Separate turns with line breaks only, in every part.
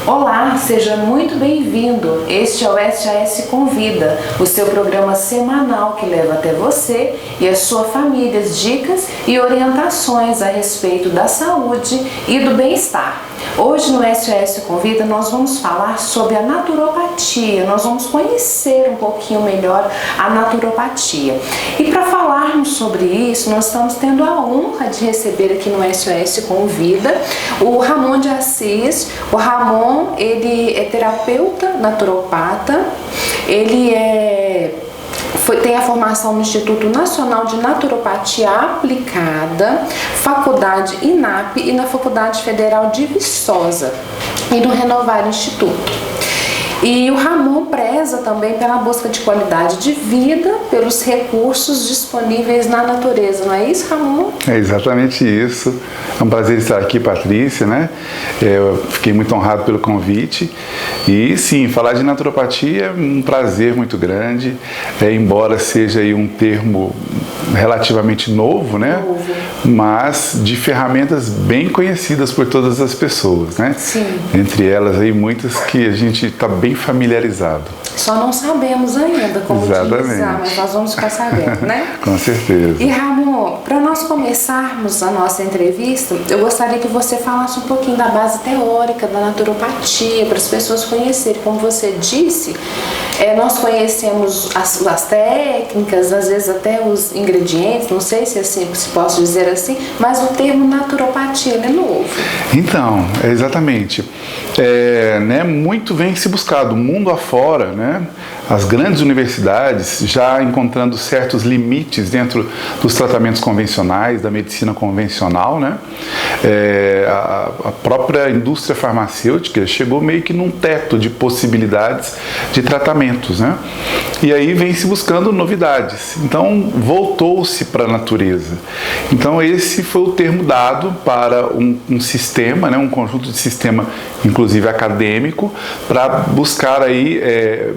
Olá, seja muito bem-vindo. Este é o SOS Convida, o seu programa semanal que leva até você e a sua família dicas e orientações a respeito da saúde e do bem-estar. Hoje no SOS Convida nós vamos falar sobre a naturopatia, nós vamos conhecer um pouquinho melhor a naturopatia. E para falarmos sobre isso, nós estamos tendo a honra de receber aqui no SOS Convida o Ramon de Assis. O Ramon, ele é terapeuta naturopata, ele tem a formação no Instituto Nacional de Naturopatia Aplicada, Faculdade INAP e na Faculdade Federal de Viçosa e no Renovar Instituto. E o Ramon preza também pela busca de qualidade de vida, pelos recursos disponíveis na natureza, não é isso, Ramon?
É exatamente isso. É um prazer estar aqui, Patrícia, né? Eu fiquei muito honrado pelo convite. E sim, falar de naturopatia é um prazer muito grande, embora seja aí um termo relativamente novo, né? Mas de ferramentas bem conhecidas por todas as pessoas, né?
Sim.
Entre elas aí muitas que a gente está bem familiarizado.
Só não sabemos ainda como utilizar, mas nós vamos ficar sabendo, né?
Com certeza.
E Ramon, para nós começarmos a nossa entrevista, eu gostaria que você falasse um pouquinho da base teórica da naturopatia, para as pessoas conhecerem. Como você disse, nós conhecemos as técnicas, às vezes até os ingredientes, não sei se assim se posso dizer assim, mas o termo naturopatia é novo.
Então, exatamente. Muito vem se buscado, mundo afora, né? As grandes universidades já encontrando certos limites dentro dos tratamentos convencionais, da medicina convencional, né? A própria indústria farmacêutica chegou meio que num teto de possibilidades de tratamentos, né? E aí vem se buscando novidades. Então, voltou-se para a natureza. Então, esse foi o termo dado para um sistema, né? Um conjunto de sistema, inclusive acadêmico, para buscar aí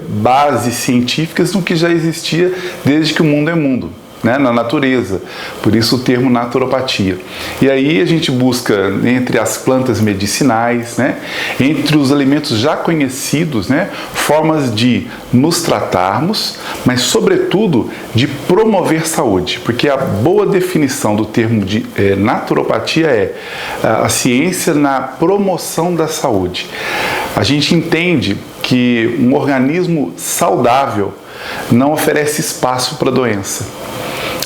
bases científicas no que já existia desde que o mundo é mundo, né, na natureza, por isso o termo naturopatia. E aí a gente busca entre as plantas medicinais, né, entre os alimentos já conhecidos, né, formas de nos tratarmos, mas sobretudo de promover saúde, porque a boa definição do termo de naturopatia é a ciência na promoção da saúde. A gente entende que um organismo saudável não oferece espaço para doença.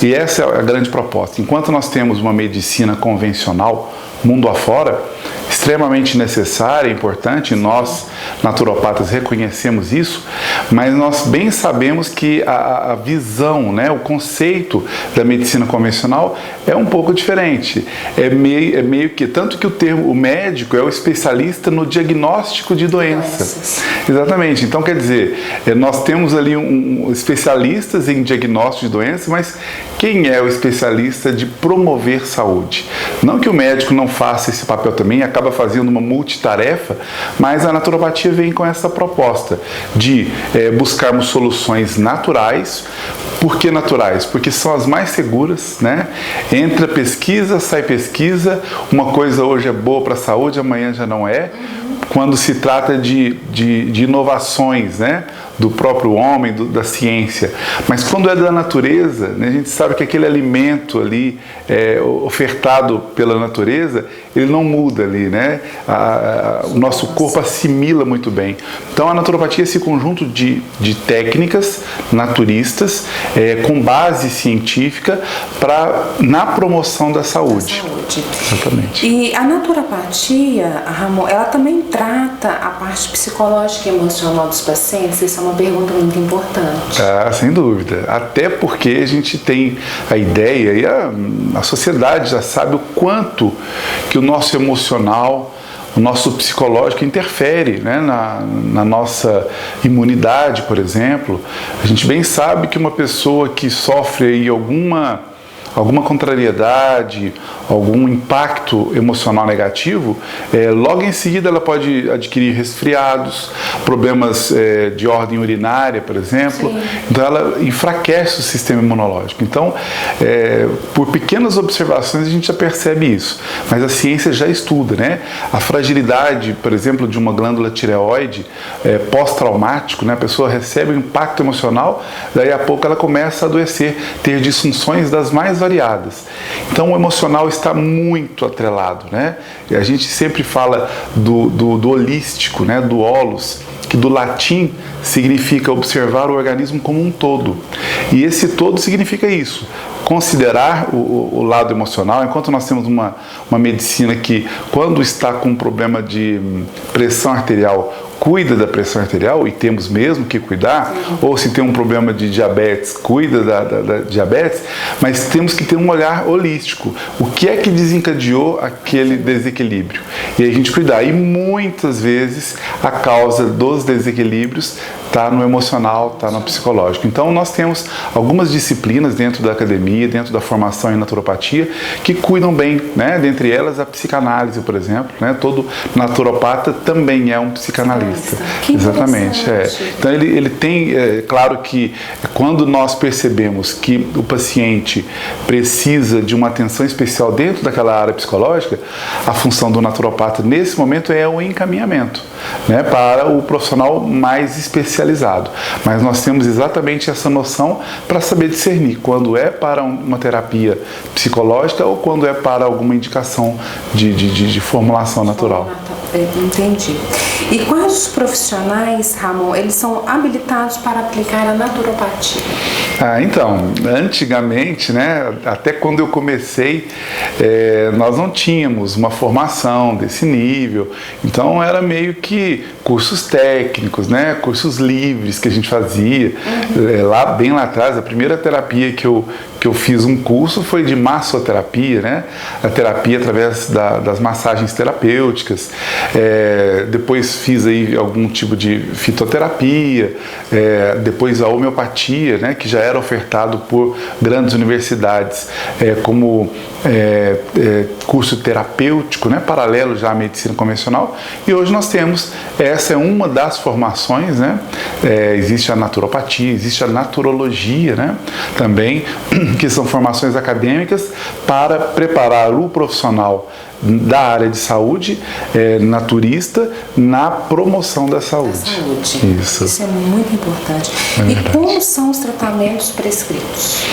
E essa é a grande proposta. Enquanto nós temos uma medicina convencional, mundo afora, extremamente necessária, importante, nós naturopatas reconhecemos isso, mas nós bem sabemos que a visão, né, o conceito da medicina convencional é um pouco diferente. É meio que, tanto que o médico é o especialista no diagnóstico de doenças. Exatamente. Então, quer dizer, nós temos ali especialistas em diagnóstico de doenças, mas quem é o especialista de promover saúde? Não que o médico não faça esse papel também, acaba fazendo uma multitarefa, mas a naturopatia vem com essa proposta de buscarmos soluções naturais. Por que naturais? Porque são as mais seguras, né? Entra pesquisa, sai pesquisa, uma coisa hoje é boa para a saúde, amanhã já não é. Quando se trata de inovações, né, do próprio homem, da ciência. Mas quando é da natureza, né, a gente sabe que aquele alimento ali ofertado pela natureza, ele não muda ali, né? O nosso corpo assimila muito bem. Então a naturopatia é esse conjunto de técnicas naturistas com base científica na promoção da saúde. Exatamente.
E a naturopatia, Ramon, ela também trata a parte psicológica e emocional dos pacientes? Essa é uma pergunta muito importante.
Sem dúvida. Até porque a gente tem a ideia, e a sociedade já sabe o quanto que o nosso emocional, o nosso psicológico interfere, né, na nossa imunidade, por exemplo. A gente bem sabe que uma pessoa que sofre aí alguma contrariedade, algum impacto emocional negativo, logo em seguida ela pode adquirir resfriados, problemas de ordem urinária, por exemplo. Sim. Então ela enfraquece o sistema imunológico. Então, por pequenas observações a gente já percebe isso, mas a ciência já estuda, né? A fragilidade, por exemplo, de uma glândula tireoide pós-traumático, né? A pessoa recebe um impacto emocional, daí a pouco ela começa a adoecer, ter disfunções das mais variadas. Então o emocional está muito atrelado, né? E a gente sempre fala do holístico, né? Do holos, que do latim significa observar o organismo como um todo. E esse todo significa isso, considerar o lado emocional. Enquanto nós temos uma medicina que, quando está com um problema de pressão arterial, cuida da pressão arterial, e temos mesmo que cuidar, ou se tem um problema de diabetes, cuida da diabetes, mas temos que ter um olhar holístico. O que é que desencadeou aquele desequilíbrio? E a gente cuidar. E muitas vezes a causa dos desequilíbrios está no emocional, está no psicológico. Então nós temos algumas disciplinas dentro da academia, dentro da formação em naturopatia, que cuidam bem, né? Dentre elas a psicanálise, por exemplo, né? Todo naturopata também é um psicanalista. Exatamente. Então ele tem, claro que quando nós percebemos que o paciente precisa de uma atenção especial dentro daquela área psicológica, a função do naturopata nesse momento é o encaminhamento, né, para o profissional mais especializado. Mas nós temos exatamente essa noção para saber discernir quando é para uma terapia psicológica ou quando é para alguma indicação de formulação natural.
Entendi. E quais os profissionais, Ramon, eles são habilitados para aplicar a naturopatia?
Então, antigamente, né, até quando eu comecei, nós não tínhamos uma formação desse nível, então era meio que cursos técnicos, né, cursos livres que a gente fazia. Bem lá atrás, a primeira terapia que eu fiz um curso foi de massoterapia, né, a terapia através das massagens terapêuticas. Depois fiz aí algum tipo de fitoterapia, depois a homeopatia, né, que já era ofertado por grandes universidades como curso terapêutico, né, paralelo já à medicina convencional. E hoje nós temos, essa é uma das formações, né, existe a naturopatia, existe a naturologia, né, também, que são formações acadêmicas para preparar o profissional da área de saúde, naturista, na promoção da saúde.
Isso é muito importante. E como são os tratamentos prescritos?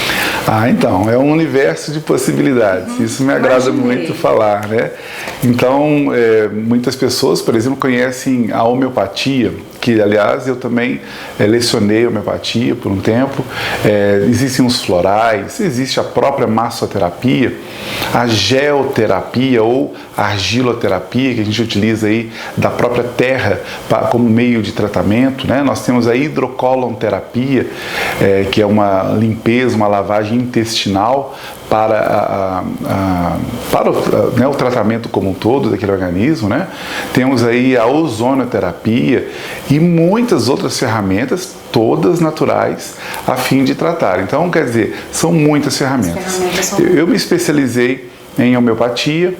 Então, é um universo de possibilidades. Isso me agrada muito falar, né? Então, muitas pessoas, por exemplo, conhecem a homeopatia, que, aliás, eu também lecionei homeopatia por um tempo. Existem os florais, existe a própria massoterapia, a geoterapia ou argiloterapia, que a gente utiliza aí da própria terra como meio de tratamento, né? Nós temos a hidrocolonterapia, que é uma limpeza, uma lavagem intestinal para o tratamento como um todo daquele organismo, né? Temos aí a ozonoterapia e muitas outras ferramentas, todas naturais, a fim de tratar. Então, quer dizer, são muitas ferramentas. Eu me especializei em homeopatia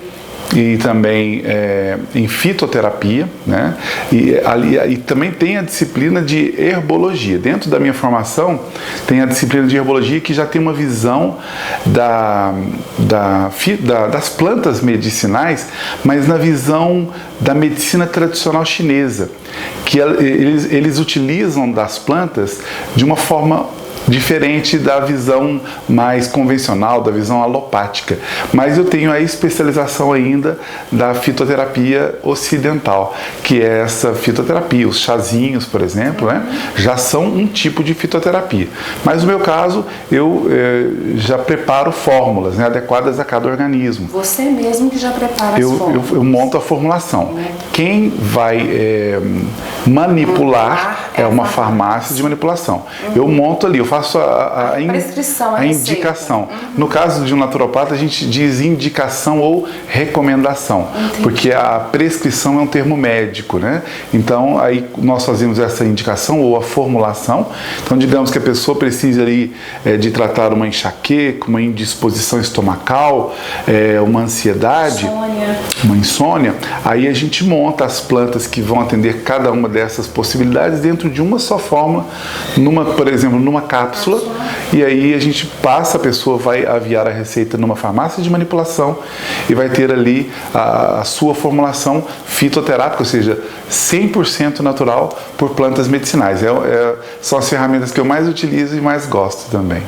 e também em fitoterapia, né? E também tem a disciplina de herbologia. Dentro da minha formação tem a disciplina de herbologia, que já tem uma visão das plantas medicinais, mas na visão da medicina tradicional chinesa, que eles utilizam das plantas de uma forma diferente da visão mais convencional, da visão alopática. Mas eu tenho a especialização ainda da fitoterapia ocidental, que é essa fitoterapia. Os chazinhos, por exemplo, né, já são um tipo de fitoterapia. Mas no meu caso, eu já preparo fórmulas, né, adequadas a cada organismo.
Você mesmo que já prepara as fórmulas?
Eu monto a formulação. Quem vai manipular É uma farmácia de manipulação. Eu monto ali, eu faço a
prescrição, a
indicação. No caso de um naturopata, a gente diz indicação ou recomendação, porque a prescrição é um termo médico, né? Então, aí nós fazemos essa indicação ou a formulação. Então, digamos que a pessoa precisa ali de tratar uma enxaqueca, uma indisposição estomacal, uma ansiedade, uma insônia, aí a gente monta as plantas que vão atender cada uma dessas possibilidades dentro de uma só fórmula, por exemplo, numa cápsula, e aí a gente passa, a pessoa vai aviar a receita numa farmácia de manipulação e vai ter ali a sua formulação fitoterápica, ou seja, 100% natural por plantas medicinais. São as ferramentas que eu mais utilizo e mais gosto também.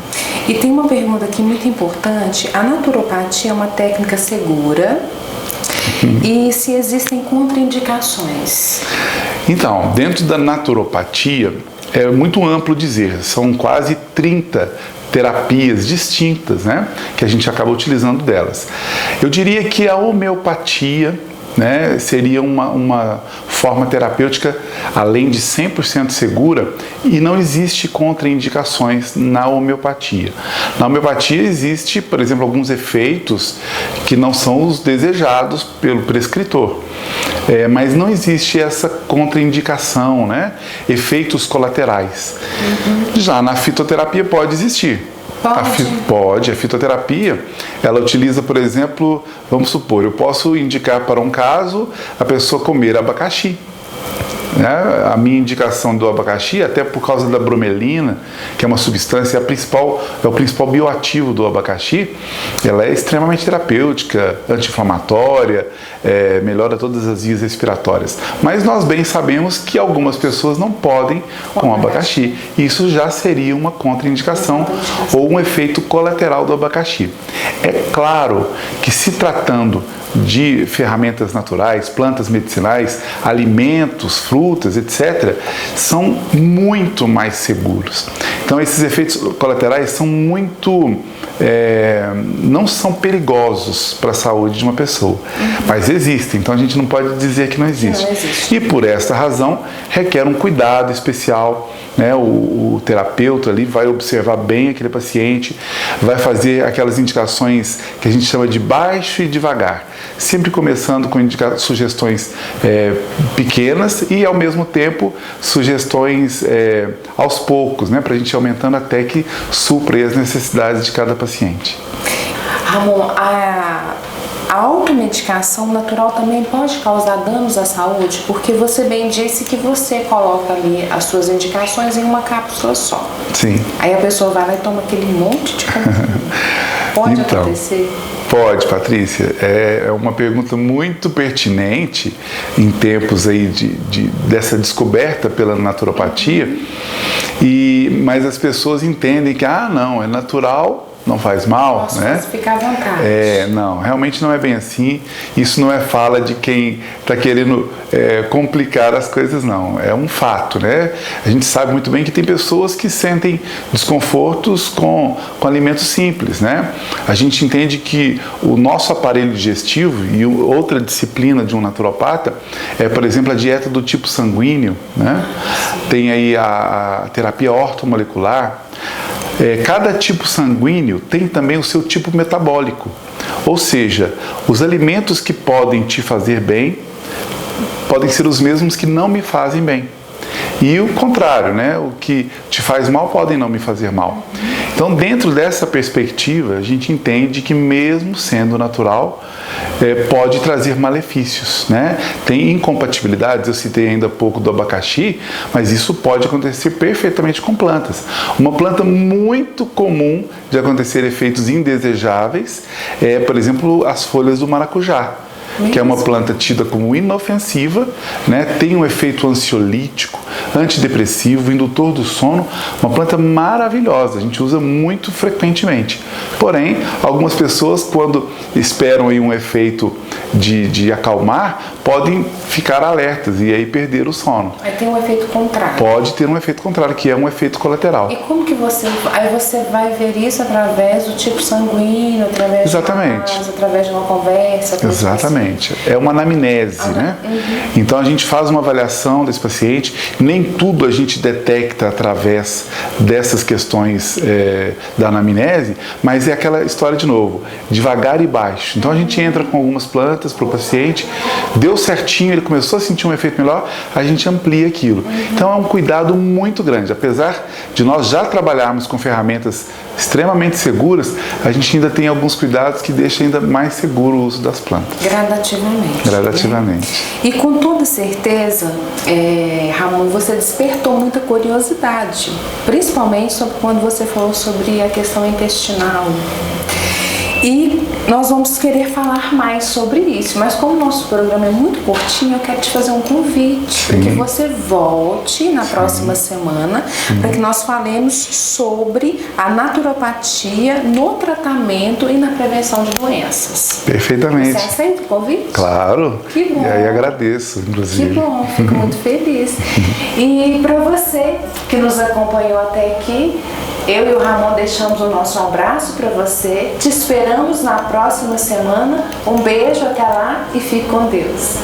E tem uma pergunta aqui muito importante: a naturopatia é uma técnica segura? E se existem contraindicações?
Então, dentro da naturopatia, é muito amplo dizer, são quase 30 terapias distintas, né, que a gente acaba utilizando delas. Eu diria que a homeopatia, né, seria uma forma terapêutica, além de 100% segura, e não existe contraindicações na homeopatia. Na homeopatia existe, por exemplo, alguns efeitos que não são os desejados pelo prescritor, mas não existe essa contraindicação, né, efeitos colaterais. Já na fitoterapia pode existir. Pode. A fitoterapia, ela utiliza, por exemplo, vamos supor, eu posso indicar para um caso a pessoa comer abacaxi. A minha indicação do abacaxi, até por causa da bromelina, que é uma substância, é o principal bioativo do abacaxi, ela é extremamente terapêutica, anti-inflamatória, melhora todas as vias respiratórias. Mas nós bem sabemos que algumas pessoas não podem com abacaxi. Isso já seria uma contraindicação ou um efeito colateral do abacaxi. É claro que, se tratando de ferramentas naturais, plantas medicinais, alimentos, frutas, etc., são muito mais seguros. Então, esses efeitos colaterais são não são perigosos para a saúde de uma pessoa, mas existem, então a gente não pode dizer que não existe. E por esta razão requer um cuidado especial, né? O terapeuta ali vai observar bem aquele paciente, vai fazer aquelas indicações que a gente chama de baixo e devagar, sempre começando com sugestões pequenas e, ao mesmo tempo, sugestões aos poucos, né? Para a gente ir aumentando até que supre as necessidades de cada paciente.
Ramon, a automedicação natural também pode causar danos à saúde? Porque você bem disse que você coloca ali as suas indicações em uma cápsula só.
Sim.
Aí a pessoa vai lá e toma aquele monte de comprimido. Pode acontecer?
Pode, Patrícia. É uma pergunta muito pertinente em tempos aí dessa descoberta pela naturopatia, mas as pessoas entendem que, não, é natural, não faz mal,
posso,
né?
Ficar à vontade.
Não, realmente não é bem assim. Isso não é fala de quem está querendo complicar as coisas, não. É um fato, né? A gente sabe muito bem que tem pessoas que sentem desconfortos com alimentos simples, né? A gente entende que o nosso aparelho digestivo, e outra disciplina de um naturopata é, por exemplo, a dieta do tipo sanguíneo, né? Tem aí a terapia ortomolecular. Cada tipo sanguíneo tem também o seu tipo metabólico, ou seja, os alimentos que podem te fazer bem podem ser os mesmos que não me fazem bem. E o contrário, né? O que te faz mal podem não me fazer mal. Então, dentro dessa perspectiva, a gente entende que, mesmo sendo natural, pode trazer malefícios, né? Tem incompatibilidades, eu citei ainda há pouco do abacaxi, mas isso pode acontecer perfeitamente com plantas. Uma planta muito comum de acontecer efeitos indesejáveis é, por exemplo, as folhas do maracujá, que é uma planta tida como inofensiva, né? Tem um efeito ansiolítico, antidepressivo, indutor do sono, uma planta maravilhosa, a gente usa muito frequentemente. Porém, algumas pessoas, quando esperam aí um efeito de acalmar, podem ficar alertas e aí perder o sono.
Aí tem um efeito contrário.
Pode ter um efeito contrário, que é um efeito colateral.
E como que aí você vai ver isso através do tipo sanguíneo, através
Exatamente.
Através de uma conversa?
Exatamente. É uma anamnese, né? Então a gente faz uma avaliação desse paciente, nem tudo a gente detecta através dessas questões da anamnese, mas é aquela história de novo, devagar e baixo. Então a gente entra com algumas plantas para o paciente, deu certinho, ele começou a sentir um efeito melhor, a gente amplia aquilo. Então é um cuidado muito grande. Apesar de nós já trabalharmos com ferramentas extremamente seguras, a gente ainda tem alguns cuidados que deixam ainda mais seguro o uso das plantas.
Gradativamente.
Gradativamente.
Né? E com toda certeza, Ramon, você despertou muita curiosidade, principalmente sobre quando você falou sobre a questão intestinal. E nós vamos querer falar mais sobre isso, mas como o nosso programa é muito curtinho, eu quero te fazer um convite para que você volte na próxima semana para que nós falemos sobre a naturopatia no tratamento e na prevenção de doenças.
Perfeitamente.
Você aceita o convite?
Claro.
Que bom.
E aí agradeço, inclusive.
Que bom, fico muito feliz. E para você que nos acompanhou até aqui, eu e o Ramon deixamos o nosso abraço para você. Te esperamos na próxima semana. Um beijo, até lá e fique com Deus.